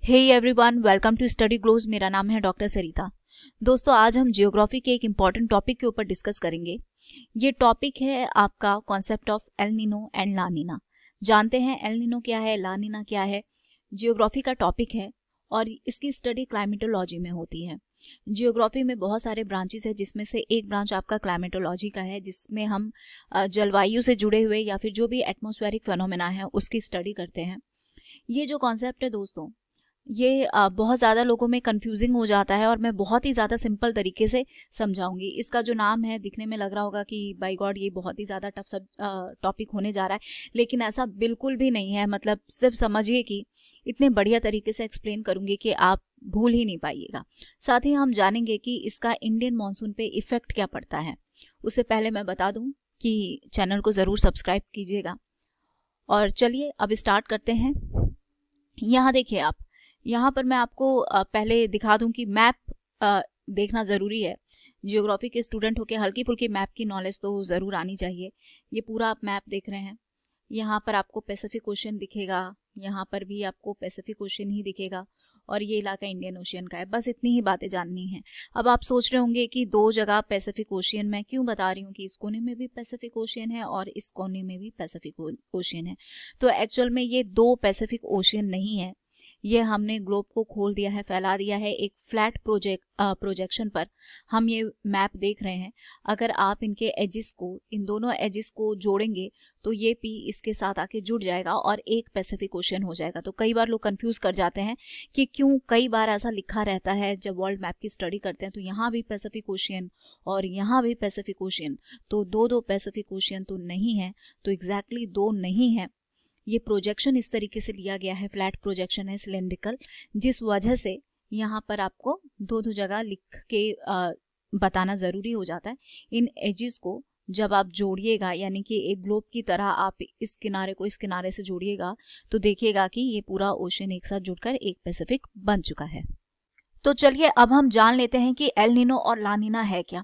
Hey everyone, welcome to study gloves. मेरा नाम है डॉक्टर सरिता। दोस्तों, आज हम जियोग्राफी के एक इम्पॉर्टेंट टॉपिक के ऊपर डिस्कस करेंगे। ये टॉपिक है आपका concept of El Nino and La Nina. जानते हैं एल नीनो क्या है, ला नीना क्या है। जियोग्राफी का टॉपिक है और इसकी स्टडी क्लाइमेटोलॉजी में होती है। जियोग्राफी में बहुत सारे ब्रांचेस है, जिसमें से एक ब्रांच आपका क्लाइमेटोलॉजी का है, जिसमें हम जलवायु से जुड़े हुए या फिर जो भी एटमॉस्फेरिक फिनोमेना है उसकी स्टडी करते हैं। ये जो कॉन्सेप्ट है दोस्तों, ये बहुत ज़्यादा लोगों में कंफ्यूजिंग हो जाता है और मैं बहुत ही ज़्यादा सिंपल तरीके से समझाऊंगी। इसका जो नाम है, दिखने में लग रहा होगा कि बाय गॉड ये बहुत ही ज़्यादा टफ सब टॉपिक होने जा रहा है, लेकिन ऐसा बिल्कुल भी नहीं है। मतलब सिर्फ समझिए कि इतने बढ़िया तरीके से एक्सप्लेन करूंगी कि आप भूल ही नहीं पाइएगा। साथ ही हम जानेंगे कि इसका इंडियन मानसून पे इफेक्ट क्या पड़ता है। उससे पहले मैं बता दूं कि चैनल को ज़रूर सब्सक्राइब कीजिएगा। और चलिए अब स्टार्ट करते हैं। यहाँ देखिए आप, यहाँ पर मैं आपको पहले दिखा दूं कि मैप देखना ज़रूरी है। जियोग्राफी के स्टूडेंट होके हल्की फुल्की मैप की नॉलेज तो ज़रूर आनी चाहिए। ये पूरा आप मैप देख रहे हैं। यहाँ पर आपको पैसिफिक ओशन दिखेगा, यहाँ पर भी आपको पैसिफिक ओशन ही दिखेगा और ये इलाका इंडियन ओशियन का है। बस इतनी ही बातें जाननी है। अब आप सोच रहे होंगे कि दो जगह पैसिफिक ओशियन मैं क्यों बता रही हूँ कि इस कोने में भी पैसिफिक ओशियन है और इस कोने में भी पैसिफिक ओशियन है। तो एक्चुअल में ये दो पैसिफिक ओशियन नहीं है। ये हमने ग्लोब को खोल दिया है, फैला दिया है एक फ्लैट प्रोजेक्शन पर। हम ये मैप देख रहे हैं। अगर आप इनके एजिस को, इन दोनों एजिस को जोड़ेंगे तो ये पी इसके साथ आके जुड़ जाएगा और एक पैसिफिक ओशियन हो जाएगा। तो कई बार लोग कंफ्यूज कर जाते हैं कि क्यों, कई बार ऐसा लिखा रहता है जब वर्ल्ड मैप की स्टडी करते हैं तो यहाँ भी पैसिफिक ओशियन और यहाँ भी पैसिफिक ओशियन। तो दो पैसिफिक ओशियन तो नहीं है। तो एग्जैक्टली दो नहीं है। ये प्रोजेक्शन इस तरीके से लिया गया है, फ्लैट प्रोजेक्शन है, सिलेंड्रिकल, जिस वजह से यहाँ पर आपको दो जगह लिख के बताना ज़रूरी हो जाता है। इन एजिस को जब आप जोड़िएगा, यानी कि एक ग्लोब की तरह आप इस किनारे को इस किनारे से जोड़िएगा तो देखिएगा कि ये पूरा ओशन एक साथ जुड़कर एक पैसिफिक बन चुका है। तो चलिए अब हम जान लेते हैं कि एल नीनो और ला नीना है क्या।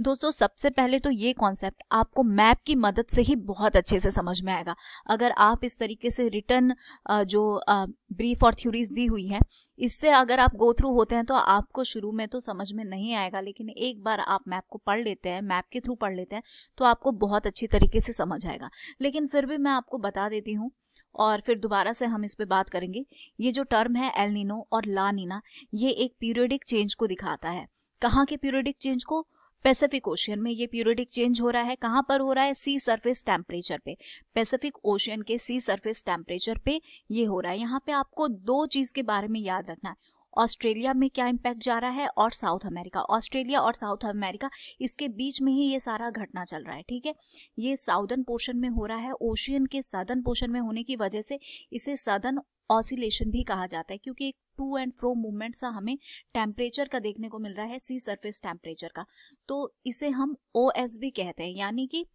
दोस्तों, सबसे पहले तो ये कॉन्सेप्ट आपको मैप की मदद से ही बहुत अच्छे से समझ में आएगा। अगर आप इस तरीके से रिटर्न जो ब्रीफ और थ्योरीज दी हुई है, इससे अगर आप गो थ्रू होते हैं तो आपको शुरू में तो समझ में नहीं आएगा, लेकिन एक बार आप मैप को पढ़ लेते हैं, मैप के थ्रू पढ़ लेते हैं तो आपको बहुत अच्छी तरीके से समझ आएगा। लेकिन फिर भी मैं आपको बता देती हूँ और फिर दोबारा से हम इस पे बात करेंगे। ये जो टर्म है एल नीनो और ला नीना, ये एक पीरियडिक चेंज को दिखाता है। कहाँ के पीरियडिक चेंज को? पैसिफिक ओशियन में ये पीरियडिक चेंज हो रहा है। कहाँ पर हो रहा है? सी सरफेस टेम्परेचर पे। पैसिफिक ओशियन के सी सरफेस टेम्परेचर पे ये हो रहा है। यहाँ पे आपको दो चीज के बारे में याद रखना है। ऑस्ट्रेलिया में क्या इम्पैक्ट जा रहा है और साउथ अमेरिका। ऑस्ट्रेलिया और साउथ अमेरिका, इसके बीच में ही ये सारा घटना चल रहा है। ठीक है, ये साउदर्न पोर्शन में हो रहा है। ओशियन के सदर्न पोर्शन में होने की वजह से इसे सदर्न ऑसिलेशन भी कहा जाता है, क्योंकि एक टू एंड फ्रो मूवमेंट सा हमें टेम्परेचर का देखने को मिल रहा है, सी सरफेस टेम्परेचर का। तो इसे हम OS भी कहते हैं, यानी कि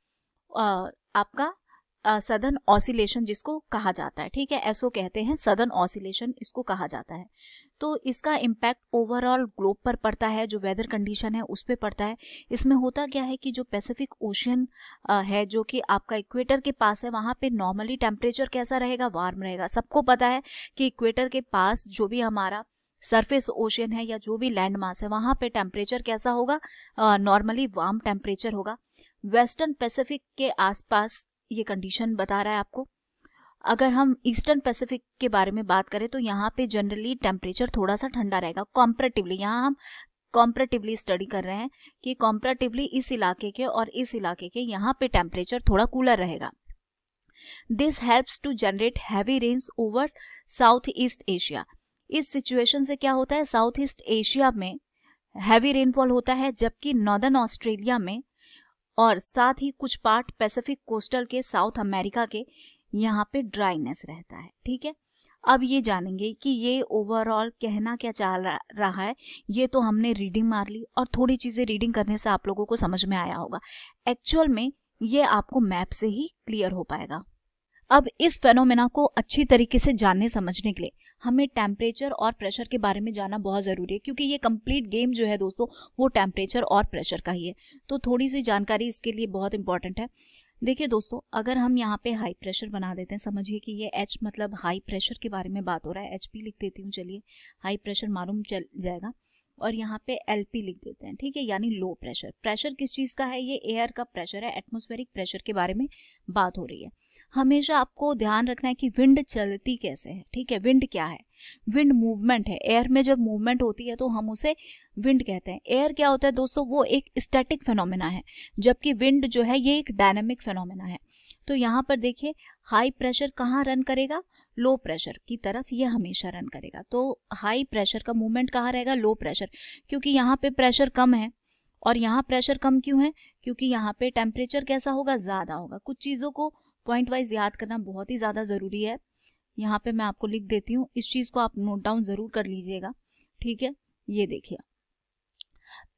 आपका सदर्न ऑसिलेशन जिसको कहा जाता है। ठीक है, ऐसो कहते हैं, सदर्न ऑसिलेशन इसको कहा जाता है। तो इसका इम्पैक्ट ओवरऑल ग्लोब पर पड़ता है, जो वेदर कंडीशन है उस पर पड़ता है। इसमें होता क्या है कि जो पैसिफिक ओशियन है, जो कि आपका इक्वेटर के पास है, वहाँ पे नॉर्मली टेम्परेचर कैसा रहेगा? वार्म रहेगा। सबको पता है कि इक्वेटर के पास जो भी हमारा सरफेस ओशियन है या जो भी लैंड मास है, वहाँ पे टेम्परेचर कैसा होगा? नॉर्मली वार्म टेम्परेचर होगा। वेस्टर्न पैसिफिक के आसपास ये कंडीशन बता रहा है आपको। अगर हम ईस्टर्न पैसिफिक के बारे में बात करें तो यहाँ पे जनरली टेम्परेचर थोड़ा सा ठंडा रहेगा कॉम्परेटिवली। यहाँ हम कॉम्परेटिवली स्टडी कर रहे हैं कि कॉम्परेटिवली इस इलाके के और इस इलाके के यहाँ पे टेम्परेचर थोड़ा कूलर रहेगा। This helps to generate heavy rains over south east Asia. इस सिचुएशन से क्या होता है? साउथ ईस्ट एशिया में हैवी रेनफॉल होता है, जबकि नॉर्दर्न ऑस्ट्रेलिया में और साथ ही कुछ पार्ट पैसिफिक कोस्टल के साउथ अमेरिका के यहाँ पे ड्राइनेस रहता है। ठीक है, अब ये जानेंगे कि ये ओवरऑल कहना क्या चाह रहा है। ये तो हमने रीडिंग मार ली और थोड़ी चीजें रीडिंग करने से आप लोगों को समझ में आया होगा। एक्चुअल में ये आपको मैप से ही क्लियर हो पाएगा। अब इस फेनोमेना को अच्छी तरीके से जानने समझने के लिए हमें टेम्परेचर और प्रेशर के बारे में जानना बहुत ज़रूरी है, क्योंकि ये कंप्लीट गेम जो है दोस्तों वो टेम्परेचर और प्रेशर का ही है। तो थोड़ी सी जानकारी इसके लिए बहुत इंपॉर्टेंट है। देखिए दोस्तों, अगर हम यहाँ पे हाई प्रेशर बना देते हैं, समझिए कि ये H मतलब हाई प्रेशर के बारे में बात हो रहा है, HP लिख देती हूँ, चलिए हाई प्रेशर मालूम चल जाएगा, और यहाँ पे LP लिख देते हैं, ठीक है, यानी लो प्रेशर। प्रेशर किस चीज़ का है? ये एयर का प्रेशर है, एटमॉस्फेरिक प्रेशर के बारे में बात हो रही है। हमेशा आपको ध्यान रखना है कि विंड चलती कैसे है, ठीक है। विंड क्या है? विंड मूवमेंट है। एयर में जब मूवमेंट होती है तो हम उसे विंड कहते हैं। एयर क्या होता है दोस्तों? वो एक स्टैटिक फिनोमेना है, जबकि विंड जो है ये एक डायनामिक फिनोमेना है। तो यहाँ पर देखिए, हाई प्रेशर कहाँ रन करेगा? लो प्रेशर की तरफ ये हमेशा रन करेगा। तो हाई प्रेशर का मूवमेंट कहाँ रहेगा? लो प्रेशर, क्योंकि यहाँ पे प्रेशर कम है। और यहाँ प्रेशर कम क्यों है? क्योंकि यहाँ पे टेम्परेचर कैसा होगा? ज़्यादा होगा। कुछ चीज़ों को पॉइंट वाइज याद करना बहुत ही ज़्यादा ज़रूरी है। यहाँ पे मैं आपको लिख देती हूँ, इस चीज़ को आप नोट डाउन ज़रूर कर लीजिएगा, ठीक है। ये देखिए,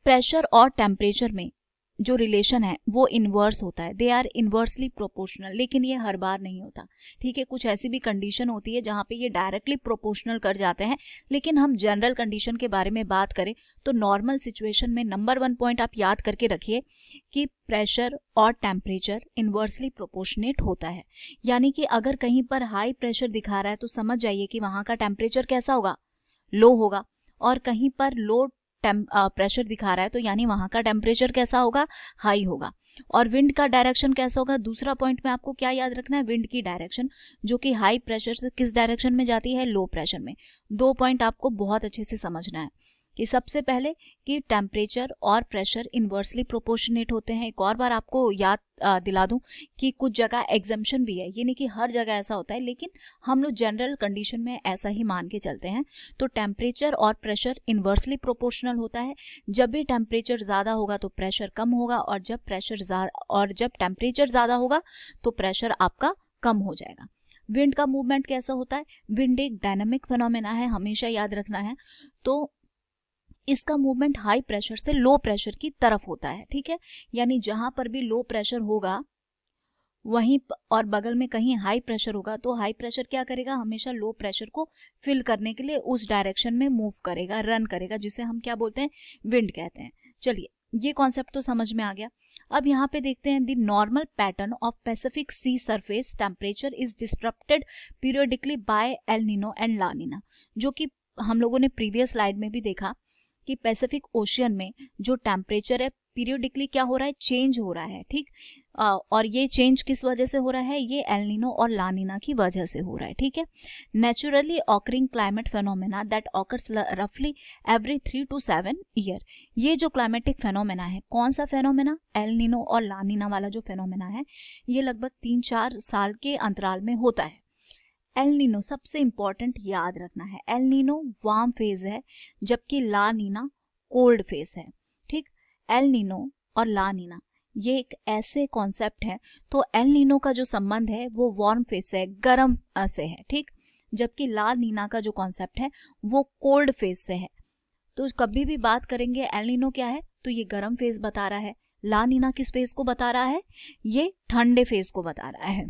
प्रेशर और टेम्परेचर में जो रिलेशन है वो इन्वर्स होता है, दे आर इन्वर्सली प्रोपोर्शनल, लेकिन ये हर बार नहीं होता, ठीक है। कुछ ऐसी भी कंडीशन होती है जहाँ पे ये डायरेक्टली प्रोपोर्शनल कर जाते हैं, लेकिन हम जनरल कंडीशन के बारे में बात करें तो नॉर्मल सिचुएशन में नंबर 1 पॉइंट आप याद करके रखिए कि प्रेशर और टेम्परेचर इन्वर्सली प्रोपोर्शनेट होता है। यानी कि अगर कहीं पर हाई प्रेशर दिखा रहा है तो समझ जाइए कि वहाँ का टेम्परेचर कैसा होगा? लो होगा। और कहीं पर लो प्रेशर दिखा रहा है तो यानी वहां का टेम्परेचर कैसा होगा? हाई होगा। और विंड का डायरेक्शन कैसा होगा? दूसरा पॉइंट में आपको क्या याद रखना है? विंड की डायरेक्शन, जो कि हाई प्रेशर से किस डायरेक्शन में जाती है? लो प्रेशर में। 2 पॉइंट आपको बहुत अच्छे से समझना है कि सबसे पहले कि टेम्परेचर और प्रेशर इन्वर्सली प्रोपोर्शनेट होते हैं। एक और बार आपको याद दिला दूं कि कुछ जगह एग्जम्पशन भी है, ये नहीं कि हर जगह ऐसा होता है, लेकिन हम लोग जनरल कंडीशन में ऐसा ही मान के चलते हैं। तो टेम्परेचर और प्रेशर इन्वर्सली प्रोपोर्शनल होता है। जब भी टेम्परेचर ज़्यादा होगा तो प्रेशर कम होगा, और जब टेम्परेचर ज़्यादा होगा तो प्रेशर आपका कम हो जाएगा। विंड का मूवमेंट कैसा होता है? विंड एक डायनामिक फिनोमेना है, हमेशा याद रखना है। तो इसका मूवमेंट हाई प्रेशर से लो प्रेशर की तरफ होता है, ठीक है। यानी जहां पर भी लो प्रेशर होगा वहीं और बगल में कहीं हाई प्रेशर होगा तो हाई प्रेशर क्या करेगा? हमेशा लो प्रेशर को फिल करने के लिए उस डायरेक्शन में मूव करेगा, रन करेगा, जिसे हम क्या बोलते हैं? विंड कहते हैं। चलिए, ये कॉन्सेप्ट तो समझ में आ गया। अब यहाँ पे देखते हैं, the normal pattern of Pacific sea surface temperature is disrupted periodically by El Nino and La Nina, जो कि हम लोगों ने प्रीवियस स्लाइड में भी देखा कि पैसिफिक ओशियन में जो टेम्परेचर है पीरियडिकली क्या हो रहा है? चेंज हो रहा है, ठीक। और ये चेंज किस वजह से हो रहा है? ये एल नीनो और ला नीना की वजह से हो रहा है, ठीक है। Naturally occurring climate phenomena that occurs रफली एवरी 3 to 7 ईयर। ये जो क्लाइमेटिक फेनोमेना है, कौन सा फेनोमेना? एल नीनो और ला नीना वाला जो फेनोमेना है, ये लगभग 3-4 साल के अंतराल में होता है। एल नीनो सबसे इंपॉर्टेंट याद रखना है, एल नीनो वार्म फेज है, जबकि ला नीना कोल्ड फेज है, ठीक। एल नीनो और ला नीना ये एक ऐसे कॉन्सेप्ट है, तो एल नीनो का जो संबंध है वो वार्म फेज से, गर्म से है, ठीक। जबकि ला नीना का जो कॉन्सेप्ट है वो कोल्ड फेज से है। तो कभी भी बात करेंगे एल नीनो क्या है तो ये गर्म फेज बता रहा है, ला नीना किस फेज को बता रहा है? ये ठंडे फेज को बता रहा है।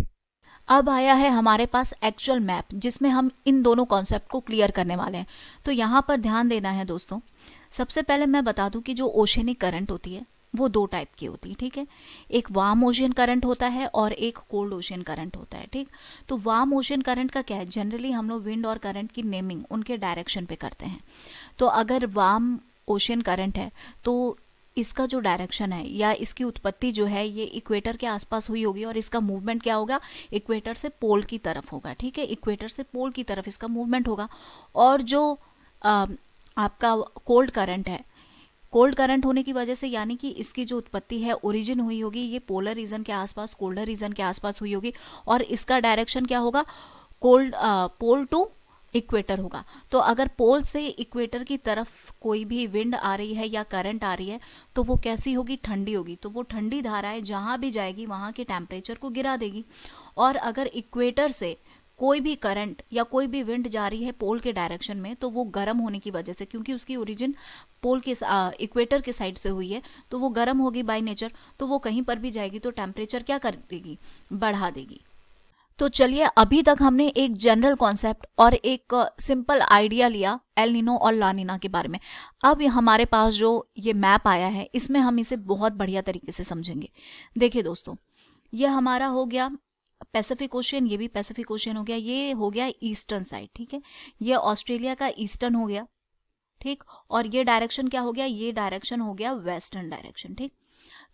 अब आया है हमारे पास एक्चुअल मैप, जिसमें हम इन दोनों कॉन्सेप्ट को क्लियर करने वाले हैं। तो यहाँ पर ध्यान देना है दोस्तों। सबसे पहले मैं बता दूं कि जो ओशियनिक करंट होती है वो 2 टाइप की होती है, ठीक है। एक वार्म ओशियन करंट होता है और एक कोल्ड ओशियन करंट होता है, ठीक। तो वार्म ओशियन करंट का क्या है? जनरली हम लोग विंड और करंट की नेमिंग उनके डायरेक्शन पे करते हैं। तो अगर वार्म ओशियन करंट है तो इसका जो डायरेक्शन है या इसकी उत्पत्ति जो है ये इक्वेटर के आसपास हुई होगी, और इसका मूवमेंट क्या होगा? इक्वेटर से पोल की तरफ होगा, ठीक है। इक्वेटर से पोल की तरफ इसका मूवमेंट होगा। और जो आपका कोल्ड करंट है, कोल्ड करंट होने की वजह से यानी कि इसकी जो उत्पत्ति है, ओरिजिन हुई होगी ये पोलर रीजन के आसपास, कोल्डर रीजन के आसपास हुई होगी, और इसका डायरेक्शन क्या होगा? पोल टू इक्वेटर होगा। तो अगर पोल से इक्वेटर की तरफ कोई भी विंड आ रही है या करंट आ रही है तो वो कैसी होगी? ठंडी होगी। तो वो ठंडी धाराएं जहां भी जाएगी वहां के टेम्परेचर को गिरा देगी। और अगर इक्वेटर से कोई भी करंट या कोई भी विंड जा रही है पोल के डायरेक्शन में तो वो गर्म होने की वजह से, क्योंकि उसकी ओरिजिन पोल के इक्वेटर के साइड से हुई है, तो वो गर्म होगी बाय नेचर। तो वो कहीं पर भी जाएगी तो टेम्परेचर क्या कर देगी? बढ़ा देगी। तो चलिए, अभी तक हमने एक जनरल कॉन्सेप्ट और एक सिंपल आइडिया लिया एल नीनो और ला नीना के बारे में। अब हमारे पास जो ये मैप आया है इसमें हम इसे बहुत बढ़िया तरीके से समझेंगे। देखिए दोस्तों, ये हमारा हो गया पैसिफिक ओशियन, ये भी पैसिफिक ओशियन हो गया, ये हो गया ईस्टर्न साइड, ठीक है, ये ऑस्ट्रेलिया का ईस्टर्न हो गया, ठीक, और ये डायरेक्शन क्या हो गया, ये डायरेक्शन हो गया वेस्टर्न डायरेक्शन, ठीक।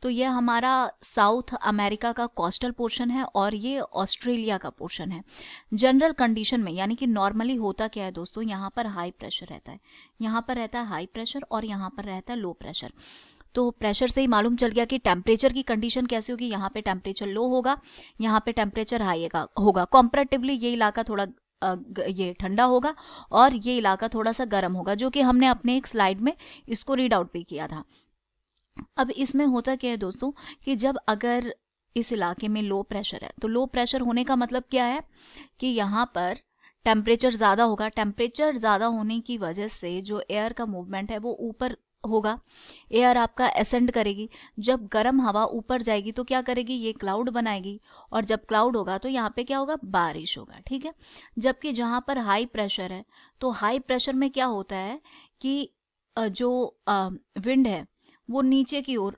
तो ये हमारा साउथ अमेरिका का कोस्टल पोर्शन है और ये ऑस्ट्रेलिया का पोर्शन है। जनरल कंडीशन में यानी कि नॉर्मली होता क्या है दोस्तों, यहाँ पर हाई प्रेशर रहता है, यहाँ पर रहता है हाई प्रेशर और यहाँ पर रहता है लो प्रेशर। तो प्रेशर से ही मालूम चल गया कि टेम्परेचर की कंडीशन कैसे होगी, यहाँ पे टेम्परेचर लो होगा, यहाँ पे टेम्परेचर हाई होगा। कॉम्परेटिवली ये इलाका थोड़ा ये ठंडा होगा और ये इलाका थोड़ा सा गर्म होगा, जो कि हमने अपने एक स्लाइड में इसको रीड आउट भी किया था। अब इसमें होता क्या है दोस्तों कि जब अगर इस इलाके में लो प्रेशर है, तो लो प्रेशर होने का मतलब क्या है कि यहाँ पर टेम्परेचर ज़्यादा होगा। टेम्परेचर ज़्यादा होने की वजह से जो एयर का मूवमेंट है वो ऊपर होगा, एयर आपका असेंड करेगी। जब गर्म हवा ऊपर जाएगी तो क्या करेगी, ये क्लाउड बनाएगी, और जब क्लाउड होगा तो यहाँ पे क्या होगा, बारिश होगा, ठीक है। जबकि जहाँ पर हाई प्रेशर है, तो हाई प्रेशर में क्या होता है कि जो विंड है वो नीचे की ओर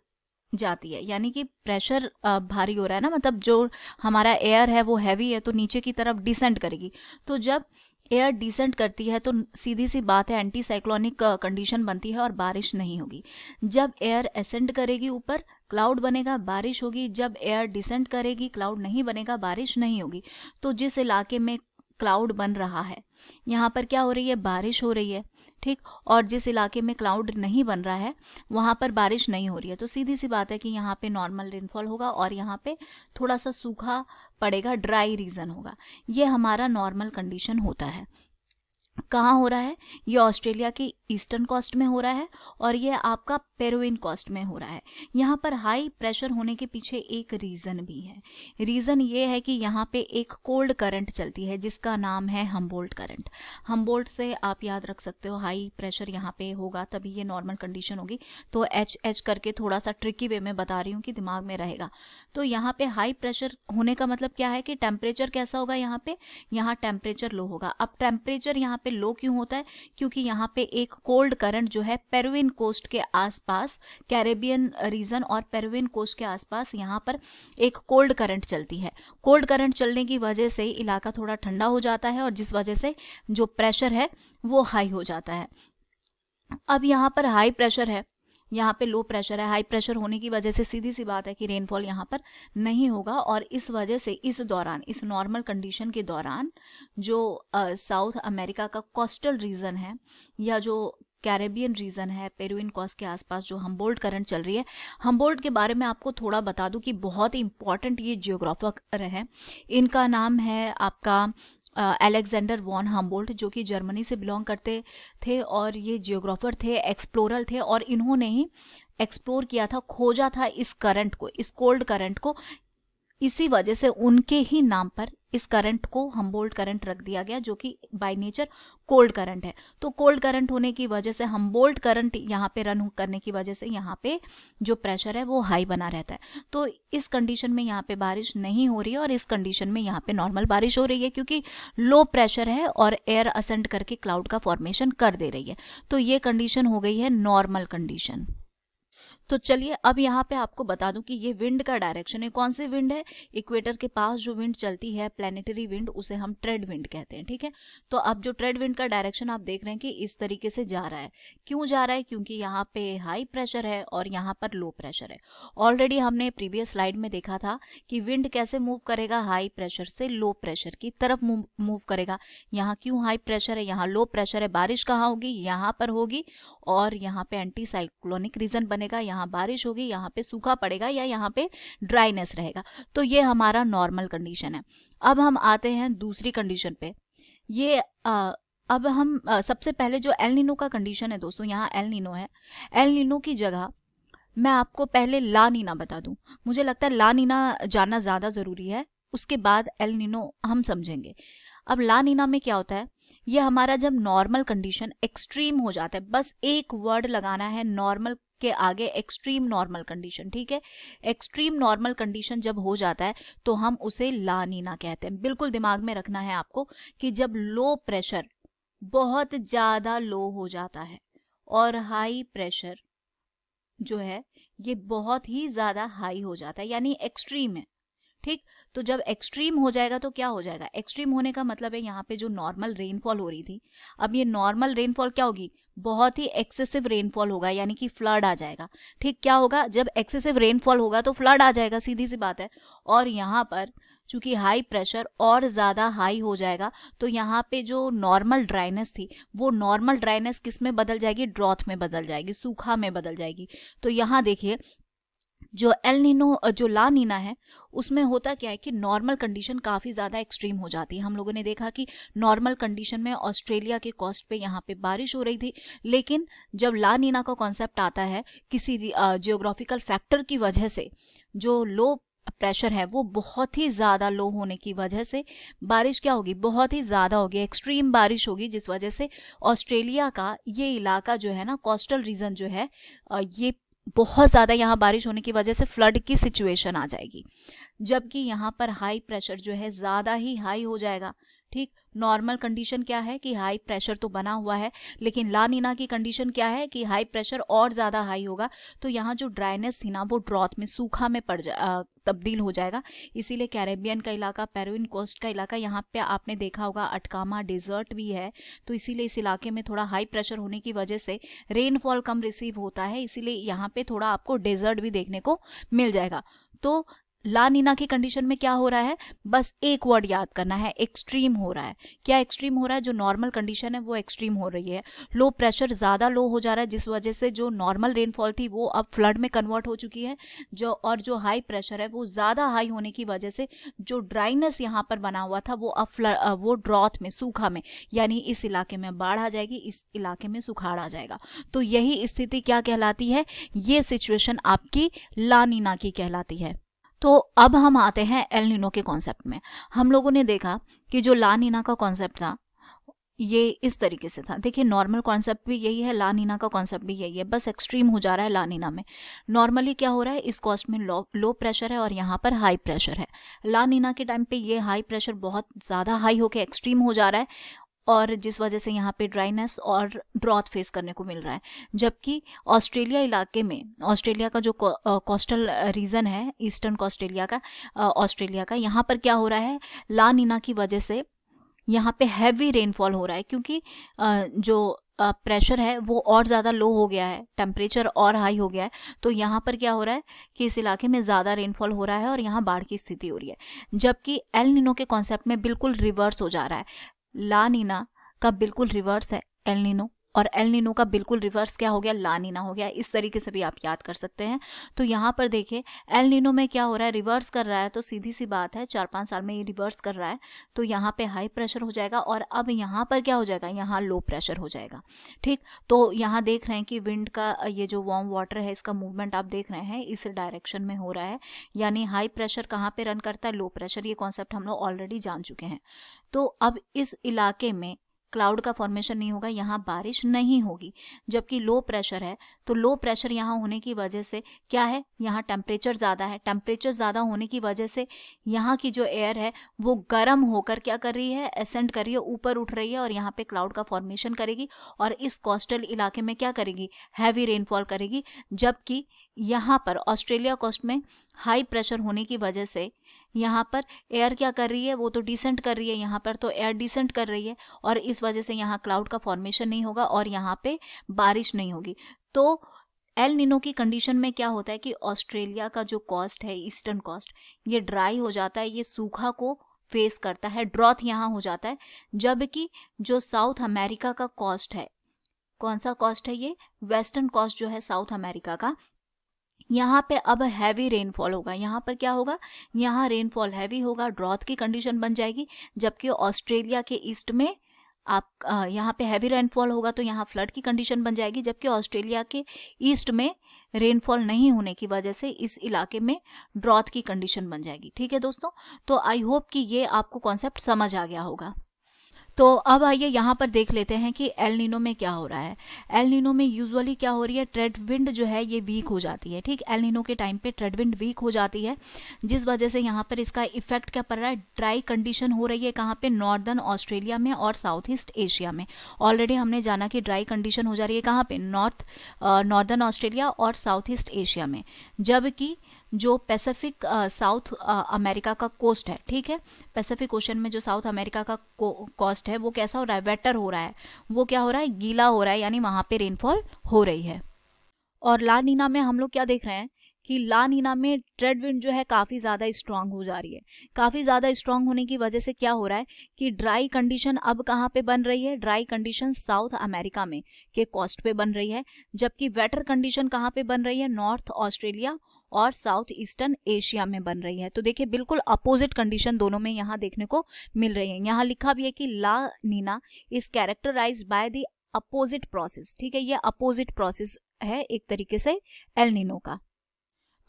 जाती है, यानी कि प्रेशर भारी हो रहा है ना, मतलब जो हमारा एयर है वो हैवी है तो नीचे की तरफ डिसेंड करेगी। तो जब एयर डिसेंड करती है तो सीधी सी बात है एंटी साइक्लोनिक कंडीशन बनती है और बारिश नहीं होगी। जब एयर असेंड करेगी ऊपर, क्लाउड बनेगा, बारिश होगी। जब एयर डिसेंड करेगी, क्लाउड नहीं बनेगा, बारिश नहीं होगी। तो जिस इलाके में क्लाउड बन रहा है यहाँ पर क्या हो रही है, बारिश हो रही है, ठीक, और जिस इलाके में क्लाउड नहीं बन रहा है वहां पर बारिश नहीं हो रही है। तो सीधी सी बात है कि यहाँ पे नॉर्मल रेनफॉल होगा और यहाँ पे थोड़ा सा सूखा पड़ेगा, ड्राई रीजन होगा। ये हमारा नॉर्मल कंडीशन होता है। कहाँ हो रहा है, ये ऑस्ट्रेलिया की ईस्टर्न कोस्ट में हो रहा है और ये आपका पेरुविन कोस्ट में हो रहा है। यहाँ पर हाई प्रेशर होने के पीछे एक रीज़न भी है। रीज़न ये है कि यहाँ पे एक कोल्ड करंट चलती है जिसका नाम है हम्बोल्ट करंट। हम्बोल्ट से आप याद रख सकते हो, हाई प्रेशर यहाँ पे होगा तभी ये नॉर्मल कंडीशन होगी। तो एच करके थोड़ा सा ट्रिकी वे में बता रही हूँ कि दिमाग में रहेगा। तो यहाँ पे हाई प्रेशर होने का मतलब क्या है कि टेम्परेचर कैसा होगा, यहाँ टेम्परेचर लो होगा। अब टेम्परेचर यहाँ पे लो क्यों होता है, क्योंकि यहाँ पे एक कोल्ड करंट जो है पेरुविन कोस्ट के आसपास, कैरेबियन रीजन और पेरुविन कोस्ट के आसपास यहाँ पर एक कोल्ड करंट चलती है। कोल्ड करंट चलने की वजह से इलाका थोड़ा ठंडा हो जाता है और जिस वजह से जो प्रेशर है वो हाई हो जाता है। अब यहाँ पर हाई प्रेशर है, यहाँ पे लो प्रेशर है। हाई प्रेशर होने की वजह से सीधी सी बात है कि रेनफॉल यहाँ पर नहीं होगा और इस वजह से इस दौरान, इस नॉर्मल कंडीशन के दौरान जो साउथ अमेरिका का कोस्टल रीजन है या जो कैरेबियन रीजन है, पेरुविन कोस्ट के आसपास जो हम्बोल्ट करंट चल रही है। हम्बोल्ट के बारे में आपको थोड़ा बता दूं कि बहुत ही इंपॉर्टेंट ये जियोग्राफर है। इनका नाम है आपका अलेक्जेंडर वॉन हम्बोल्ट, जो कि जर्मनी से बिलोंग करते थे और ये जियोग्राफर थे, एक्सप्लोरर थे और इन्होंने ही एक्सप्लोर किया था, खोजा था इस करंट को, इस कोल्ड करंट को। इसी वजह से उनके ही नाम पर इस करंट को हम्बोल्ट करंट रख दिया गया, जो कि बाय नेचर कोल्ड करंट है। तो कोल्ड करंट होने की वजह से हम्बोल्ट करंट यहाँ पे रन करने की वजह से यहाँ पे जो प्रेशर है वो हाई बना रहता है। तो इस कंडीशन में यहाँ पे बारिश नहीं हो रही है और इस कंडीशन में यहाँ पे नॉर्मल बारिश हो रही है, क्योंकि लो प्रेशर है और एयर असेंड करके क्लाउड का फॉर्मेशन कर दे रही है। तो ये कंडीशन हो गई है नॉर्मल कंडीशन। तो चलिए अब यहाँ पे आपको बता दूं कि ये विंड का डायरेक्शन है, कौन सी विंड है, इक्वेटर के पास जो विंड चलती है प्लैनेटरी विंड, उसे हम ट्रेड विंड कहते हैं, ठीक है। तो अब जो ट्रेड विंड का डायरेक्शन आप देख रहे हैं कि इस तरीके से जा रहा है। क्यों जा रहा है, क्योंकि यहाँ पे हाई प्रेशर है और यहाँ पर लो प्रेशर है। ऑलरेडी हमने प्रीवियस स्लाइड में देखा था कि विंड कैसे मूव करेगा, हाई प्रेशर से लो प्रेशर की तरफ मूव करेगा। यहाँ क्यों हाई प्रेशर है, यहाँ लो प्रेशर है, बारिश कहाँ होगी, यहाँ पर होगी और यहाँ पे एंटी साइक्लोनिक रीजन बनेगा, यहाँ बारिश होगी, यहाँ पे सूखा पड़ेगा या यहाँ पे ड्राइनेस रहेगा। तो ये हमारा नॉर्मल कंडीशन है। अब हम आते हैं दूसरी कंडीशन पे। ये अब हम सबसे पहले जो एल नीनो का कंडीशन है दोस्तों, यहाँ एल नीनो है। एल नीनो की जगह मैं आपको पहले ला नीना बता दूं। मुझे लगता है ला नीना जानना ज्यादा जरूरी है, उसके बाद एल नीनो हम समझेंगे। अब ला नीना में क्या होता है, ये हमारा जब नॉर्मल कंडीशन एक्सट्रीम हो जाता है, बस एक वर्ड लगाना है नॉर्मल के आगे, एक्सट्रीम नॉर्मल कंडीशन, ठीक है। एक्सट्रीम नॉर्मल कंडीशन जब हो जाता है तो हम उसे ला नीना कहते हैं। बिल्कुल दिमाग में रखना है आपको कि जब लो प्रेशर बहुत ज्यादा लो हो जाता है और हाई प्रेशर जो है ये बहुत ही ज्यादा हाई हो जाता है, यानी एक्सट्रीम है, ठीक, तो जब एक्सट्रीम हो जाएगा तो क्या हो जाएगा, एक्सट्रीम होने का मतलब है यहाँ पे जो नॉर्मल रेनफॉल हो रही थी, अब ये नॉर्मल रेनफॉल क्या होगी, बहुत ही एक्सेसिव रेनफॉल होगा, यानी कि फ्लड आ जाएगा। ठीक, क्या होगा, जब एक्सेसिव रेनफॉल होगा तो फ्लड आ जाएगा, सीधी सी बात है। और यहाँ पर चूंकि हाई प्रेशर और ज्यादा हाई हो जाएगा तो यहाँ पे जो नॉर्मल ड्राइनेस थी वो नॉर्मल ड्राइनेस किस में बदल जाएगी, ड्रॉथ में बदल जाएगी, सूखा में बदल जाएगी। तो यहाँ देखिए जो एल नीनो जो ला नीना है उसमें होता क्या है कि नॉर्मल कंडीशन काफ़ी ज़्यादा एक्सट्रीम हो जाती है। हम लोगों ने देखा कि नॉर्मल कंडीशन में ऑस्ट्रेलिया के कोस्ट पे यहाँ पे बारिश हो रही थी, लेकिन जब ला नीना का कॉन्सेप्ट आता है किसी जियोग्राफिकल फैक्टर की वजह से जो लो प्रेशर है वो बहुत ही ज़्यादा लो होने की वजह से बारिश क्या होगी, बहुत ही ज़्यादा होगी, एक्सट्रीम बारिश होगी, जिस वजह से ऑस्ट्रेलिया का ये इलाका जो है ना, कोस्टल रीजन जो है, ये बहुत ज़्यादा यहाँ बारिश होने की वजह से फ्लड की सिचुएशन आ जाएगी। जबकि यहाँ पर हाई प्रेशर जो है ज़्यादा ही हाई हो जाएगा। ठीक, नॉर्मल कंडीशन क्या है कि हाई प्रेशर तो बना हुआ है, लेकिन ला नीना की कंडीशन क्या है कि हाई प्रेशर और ज़्यादा हाई होगा, तो यहाँ जो ड्राइनेस थी ना वो ड्रॉथ में, सूखा में तब्दील हो जाएगा। इसीलिए कैरेबियन का इलाका, पेरुवियन कोस्ट का इलाका, यहाँ पे आपने देखा होगा अटकामा डेजर्ट भी है, तो इसीलिए इस इलाके में थोड़ा हाई प्रेशर होने की वजह से रेनफॉल कम रिसीव होता है, इसीलिए यहाँ पे थोड़ा आपको डेजर्ट भी देखने को मिल जाएगा। तो ला नीना की कंडीशन में क्या हो रहा है, बस एक वर्ड याद करना है, एक्सट्रीम हो रहा है। क्या एक्सट्रीम हो रहा है, जो नॉर्मल कंडीशन है वो एक्सट्रीम हो रही है, लो प्रेशर ज़्यादा लो हो जा रहा है, जिस वजह से जो नॉर्मल रेनफॉल थी वो अब फ्लड में कन्वर्ट हो चुकी है, जो हाई प्रेशर है वो ज़्यादा हाई होने की वजह से जो ड्राइनेस यहाँ पर बना हुआ था वो अब वो ड्रॉथ में, सूखा में, यानी इस इलाके में बाढ़ आ जाएगी, इस इलाके में सुखाड़ आ जाएगा। तो यही स्थिति क्या कहलाती है, ये सिचुएशन आपकी ला नीना की कहलाती है। तो अब हम आते हैं एल नीनो के कॉन्सेप्ट में। हम लोगों ने देखा कि जो ला नीना का कॉन्सेप्ट था ये इस तरीके से था। देखिए नॉर्मल कॉन्सेप्ट भी यही है, ला नीना का कॉन्सेप्ट भी यही है, बस एक्सट्रीम हो जा रहा है ला नीना में। नॉर्मली क्या हो रहा है, इस कोस्ट में लो प्रेशर है और यहाँ पर हाई प्रेशर है। ला नीना के टाइम पे ये हाई प्रेशर बहुत ज़्यादा हाई होकर एक्सट्रीम हो जा रहा है, और जिस वजह से यहाँ पे ड्राइनेस और ड्रॉथ फेस करने को मिल रहा है। जबकि ऑस्ट्रेलिया इलाके में, ऑस्ट्रेलिया का जो कोस्टल रीजन है, ईस्टर्न ऑस्ट्रेलिया का, यहाँ पर क्या हो रहा है, ला नीना की वजह से यहाँ पे हैवी रेनफॉल हो रहा है, क्योंकि जो प्रेशर है वो और ज़्यादा लो हो गया है, टेम्परेचर और हाई हो गया है, तो यहाँ पर क्या हो रहा है कि इस इलाके में ज़्यादा रेनफॉल हो रहा है और यहाँ बाढ़ की स्थिति हो रही है। जबकि एल नीनो के कॉन्सेप्ट में बिल्कुल रिवर्स हो जा रहा है, ला नीना का बिल्कुल रिवर्स है एल नीनो, और एल नीनो का बिल्कुल रिवर्स क्या हो गया, ला नीना हो गया। इस तरीके से भी आप याद कर सकते हैं। तो यहाँ पर देखिए एल नीनो में क्या हो रहा है, रिवर्स कर रहा है, तो सीधी सी बात है 4-5 साल में ये रिवर्स कर रहा है, तो यहाँ पे हाई प्रेशर हो जाएगा और अब यहाँ पर क्या हो जाएगा, यहाँ लो प्रेशर हो जाएगा। ठीक, तो यहाँ देख रहे हैं कि विंड का ये जो वार्म वाटर है इसका मूवमेंट आप देख रहे हैं इस डायरेक्शन में हो रहा है, यानी हाई प्रेशर कहाँ पे रन करता है, लो प्रेशर। ये कॉन्सेप्ट हम लोग ऑलरेडी जान चुके हैं। तो अब इस इलाके में क्लाउड का फॉर्मेशन नहीं होगा, यहाँ बारिश नहीं होगी। जबकि लो प्रेशर है, तो लो प्रेशर यहाँ होने की वजह से क्या है, यहाँ टेम्परेचर ज़्यादा है, टेम्परेचर ज़्यादा होने की वजह से यहाँ की जो एयर है वो गर्म होकर क्या कर रही है, एसेंड कर रही है, ऊपर उठ रही है और यहाँ पे क्लाउड का फॉर्मेशन करेगी और इस कोस्टल इलाके में क्या करेगी, हैवी रेनफॉल करेगी। जबकि यहाँ पर ऑस्ट्रेलिया कोस्ट में हाई प्रेशर होने की वजह से यहाँ पर एयर क्या कर रही है, वो तो डिसेंट कर रही है, यहाँ पर तो एयर डिसेंट कर रही है और इस वजह से यहाँ क्लाउड का फॉर्मेशन नहीं होगा और यहाँ पे बारिश नहीं होगी। तो एल नीनो की कंडीशन में क्या होता है कि ऑस्ट्रेलिया का जो कोस्ट है, ईस्टर्न कोस्ट, ये ड्राई हो जाता है, ये सूखा को फेस करता है, ड्रॉथ यहाँ हो जाता है। जबकि जो साउथ अमेरिका का कोस्ट है, कौन सा कोस्ट है ये, वेस्टर्न कोस्ट जो है साउथ अमेरिका का, यहाँ पे अब हैवी रेनफॉल होगा। यहाँ पर क्या होगा, यहाँ रेनफॉल हैवी होगा, ड्रॉथ की कंडीशन बन जाएगी। जबकि ऑस्ट्रेलिया के ईस्ट में आप यहाँ पे हैवी रेनफॉल होगा तो यहाँ फ्लड की कंडीशन बन जाएगी। जबकि ऑस्ट्रेलिया के ईस्ट में रेनफॉल नहीं होने की वजह से इस इलाके में ड्रॉथ की कंडीशन बन जाएगी। ठीक है दोस्तों, तो आई होप कि ये आपको कॉन्सेप्ट समझ आ गया होगा। तो अब आइए यहाँ पर देख लेते हैं कि एल नीनो में क्या हो रहा है। एल नीनो में यूजुअली क्या हो रही है, ट्रेड विंड जो है ये वीक हो जाती है। ठीक, एल नीनो के टाइम पे ट्रेड विंड वीक हो जाती है, जिस वजह से यहाँ पर इसका इफेक्ट क्या पड़ रहा है, ड्राई कंडीशन हो रही है कहाँ पे, नॉर्दर्न ऑस्ट्रेलिया में और साउथ ईस्ट एशिया में। ऑलरेडी हमने जाना कि ड्राई कंडीशन हो जा रही है कहाँ पे, नॉर्दर्न ऑस्ट्रेलिया और साउथ ईस्ट एशिया में। जबकि जो पैसिफिक साउथ अमेरिका का कोस्ट है, ठीक है, पैसिफिक ओशन में जो साउथ अमेरिका का कोस्ट है वो कैसा हो रहा है, वेटर हो रहा है, वो क्या हो रहा है, गीला हो रहा है, यानी वहां पे रेनफॉल हो रही है। और ला नीना में हम लोग क्या देख रहे हैं कि ला नीना में ट्रेड विंड जो है काफ़ी ज़्यादा स्ट्रांग हो जा रही है। काफ़ी ज़्यादा स्ट्रांग होने की वजह से क्या हो रहा है कि ड्राई कंडीशन अब कहाँ पे बन रही है, ड्राई कंडीशन साउथ अमेरिका में के कोस्ट पे बन रही है, जबकि वेटर कंडीशन कहाँ पे बन रही है, नॉर्थ ऑस्ट्रेलिया और साउथ ईस्टर्न एशिया में बन रही है। तो देखिए बिल्कुल अपोजिट कंडीशन दोनों में यहाँ देखने को मिल रही है। यहाँ लिखा भी है कि La Nina is characterised by the opposite process, ठीक है, ये अपोजिट प्रोसेस है एक तरीके से एल नीनो का।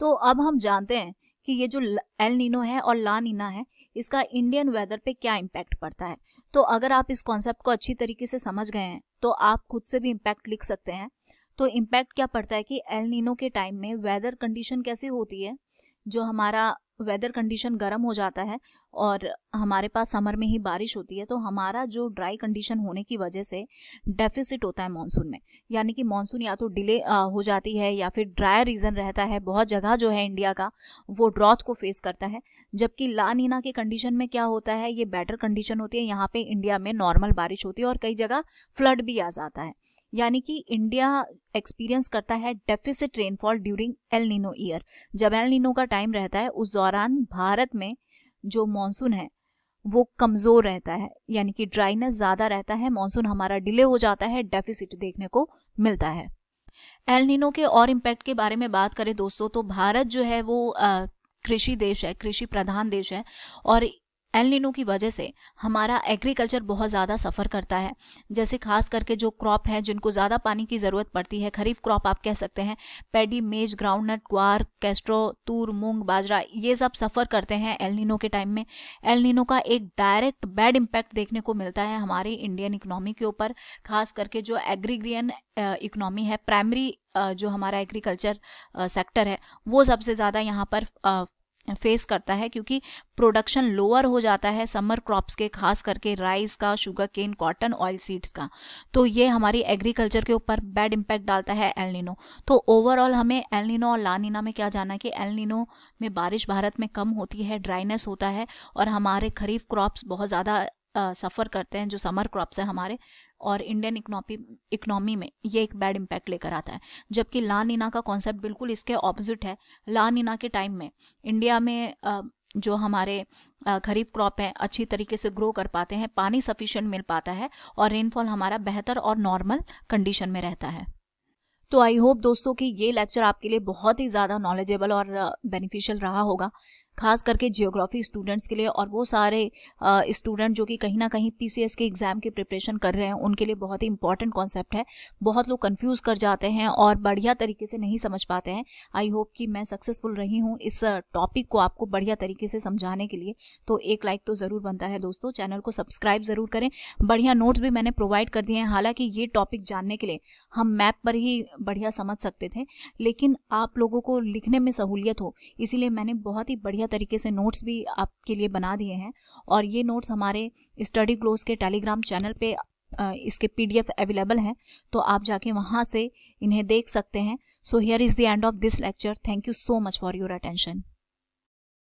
तो अब हम जानते हैं कि ये जो एल नीनो है और ला नीना है, इसका इंडियन वेदर पे क्या इम्पैक्ट पड़ता है। तो अगर आप इस कॉन्सेप्ट को अच्छी तरीके से समझ गए हैं तो आप खुद से भी इम्पैक्ट लिख सकते हैं। तो इम्पैक्ट क्या पड़ता है कि एल नीनो के टाइम में वेदर कंडीशन कैसी होती है, जो हमारा वेदर कंडीशन गर्म हो जाता है और हमारे पास समर में ही बारिश होती है, तो हमारा जो ड्राई कंडीशन होने की वजह से डेफिसिट होता है मॉनसून में, यानी कि मॉनसून या तो डिले हो जाती है या फिर ड्राई रीजन रहता है। बहुत जगह जो है इंडिया का वो ड्रॉथ को फेस करता है, जबकि ला नीना के कंडीशन में क्या होता है, ये बेटर कंडीशन होती है, यहाँ पे इंडिया में नॉर्मल बारिश होती है और कई जगह फ्लड भी आ जाता है। यानी कि इंडिया एक्सपीरियंस करता है deficit rainfall during El Nino year. जब एल नीनो का टाइम रहता है उस दौरान भारत में जो मॉनसून है वो कमजोर रहता है, यानी कि ड्राइनेस ज्यादा रहता है, मॉनसून हमारा डिले हो जाता है, डेफिसिट देखने को मिलता है। एल नीनो के और इम्पैक्ट के बारे में बात करें दोस्तों, तो भारत जो है वो कृषि देश है, कृषि प्रधान देश है, और एल नीनो की वजह से हमारा एग्रीकल्चर बहुत ज़्यादा सफ़र करता है। जैसे खास करके जो क्रॉप है जिनको ज़्यादा पानी की ज़रूरत पड़ती है, खरीफ क्रॉप आप कह सकते हैं, पैडी, मेज, ग्राउंडनट, ग्वार, कैस्ट्रो, तूर, मूंग, बाजरा, ये सब सफ़र करते हैं एल नीनो के टाइम में। एल नीनो का एक डायरेक्ट बैड इम्पैक्ट देखने को मिलता है हमारी इंडियन इकोनॉमी के ऊपर, खास करके जो एग्रीग्रियन इकोनॉमी है, प्राइमरी जो हमारा एग्रीकल्चर सेक्टर है वो सबसे ज़्यादा यहाँ पर फेस करता है, क्योंकि प्रोडक्शन लोअर हो जाता है समर क्रॉप्स के, खास करके राइस का, sugarcane, cotton, oilseeds का। तो ये हमारी एग्रीकल्चर के ऊपर बैड इम्पैक्ट डालता है एल नीनो। तो ओवरऑल हमें एल नीनो और ला नीना में क्या जानना है कि एल नीनो में बारिश भारत में कम होती है, ड्राइनेस होता है और हमारे खरीफ क्रॉप्स बहुत ज़्यादा सफ़र करते हैं, जो समर क्रॉप्स है हमारे, और इंडियन इकोनॉमी में ये एक बैड इम्पैक्ट लेकर आता है। जबकि ला नीना का कॉन्सेप्ट बिल्कुल इसके ऑपोजिट है। ला नीना के टाइम में इंडिया में जो हमारे खरीफ क्रॉप है अच्छी तरीके से ग्रो कर पाते हैं, पानी सफिशिएंट मिल पाता है और रेनफॉल हमारा बेहतर और नॉर्मल कंडीशन में रहता है। तो आई होप दोस्तों कि ये लेक्चर आपके लिए बहुत ही ज़्यादा नॉलेजेबल और बेनिफिशियल रहा होगा, खास करके जियोग्राफी स्टूडेंट्स के लिए, और वो सारे स्टूडेंट जो कि कहीं ना कहीं पीसीएस के एग्जाम की प्रिपरेशन कर रहे हैं उनके लिए बहुत ही इंपॉर्टेंट कॉन्सेप्ट है। बहुत लोग कंफ्यूज कर जाते हैं और बढ़िया तरीके से नहीं समझ पाते हैं। आई होप कि मैं सक्सेसफुल रही हूँ इस टॉपिक को आपको बढ़िया तरीके से समझाने के लिए। तो एक लाइक तो ज़रूर बनता है दोस्तों, चैनल को सब्सक्राइब ज़रूर करें। बढ़िया नोट्स भी मैंने प्रोवाइड कर दिए हैं। हालांकि ये टॉपिक जानने के लिए हम मैप पर ही बढ़िया समझ सकते थे, लेकिन आप लोगों को लिखने में सहूलियत हो इसीलिए मैंने बहुत ही बढ़िया तरीके से नोट्स भी आपके लिए बना दिए हैं। और ये नोट्स हमारे स्टडी ग्लोस के टेलीग्राम चैनल पे इसके पीडीएफ अवेलेबल हैं, तो आप जाके वहाँ से इन्हें देख सकते हैं। So here is the end of this lecture. Thank you so much for your attention.